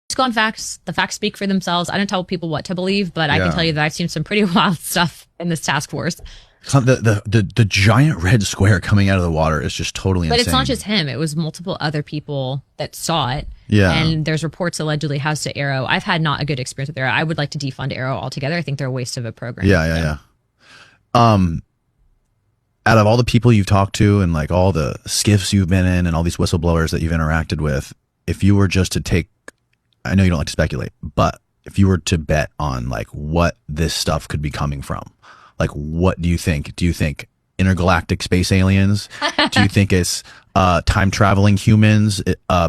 Just go on facts. The facts speak for themselves. I don't tell people what to believe, but I can tell you that I've seen some pretty wild stuff in this task force. The giant red square coming out of the water is just totally insane. But it's not just him. It was multiple other people that saw it. Yeah. And there's reports allegedly housed to Arrow. I've had not a good experience with Arrow. I would like to defund Arrow altogether. I think they're a waste of a program. Yeah. Out of all the people you've talked to and like all the skiffs you've been in and all these whistleblowers that you've interacted with, if you were just to take, I know you don't like to speculate, but if you were to bet on like what this stuff could be coming from, like what do you think? Do you think intergalactic space aliens? Do you think it's time traveling humans,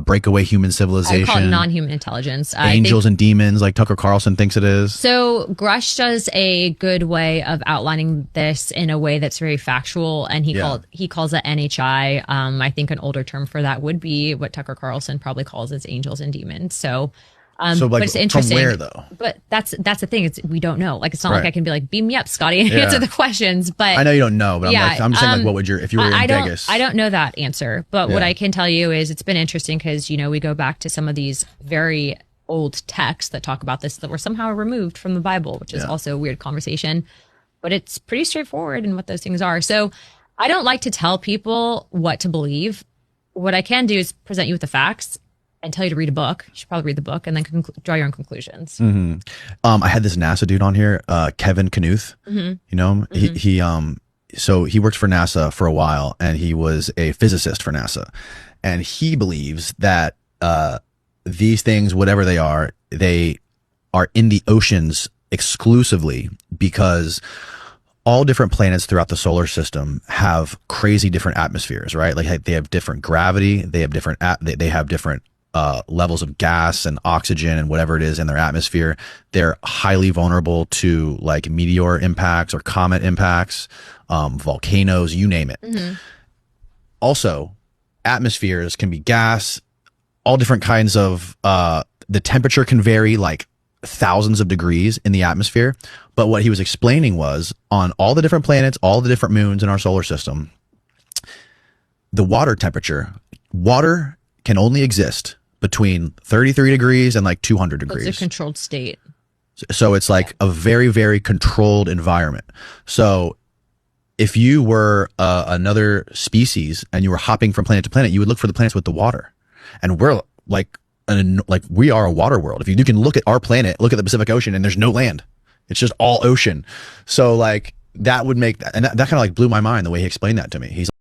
breakaway human civilization? I call it non-human intelligence. Angels and demons, like Tucker Carlson thinks it is. So Grush does a good way of outlining this in a way that's very factual, and he calls it NHI. I think an older term for that would be what Tucker Carlson probably calls as angels and demons. So but it's interesting. From where though? But that's the thing. We don't know. Like, it's not like I can be like, beam me up, Scotty, and answer the questions. But I know you don't know, but I'm just saying, like, what would if you were in Vegas? I don't know that answer. But what I can tell you is it's been interesting because, we go back to some of these very old texts that talk about this that were somehow removed from the Bible, which is also a weird conversation. But it's pretty straightforward in what those things are. So I don't like to tell people what to believe. What I can do is present you with the facts and tell you to read a book. You should probably read the book and then draw your own conclusions. Mm-hmm. I had this NASA dude on here, Kevin Knuth. Mm-hmm. You know him? Mm-hmm. So he worked for NASA for a while, and he was a physicist for NASA. And he believes that these things, whatever they are in the oceans exclusively because all different planets throughout the solar system have crazy different atmospheres, right? Like they have different gravity, they have different levels of gas and oxygen and whatever it is in their atmosphere. They're highly vulnerable to like meteor impacts or comet impacts, volcanoes, you name it. Mm-hmm. Also, atmospheres can be gas, all different kinds of, the temperature can vary like thousands of degrees in the atmosphere. But what he was explaining was on all the different planets, all the different moons in our solar system, the water temperature, water can only exist between 33 degrees and like 200 degrees. It's a controlled state. So it's like a very, very controlled environment. So if you were another species and you were hopping from planet to planet, you would look for the planets with the water. And we're we are a water world. If you can look at our planet, look at the Pacific Ocean, and there's no land. It's just all ocean. So like that would make that, and that kind of like blew my mind the way he explained that to me. He's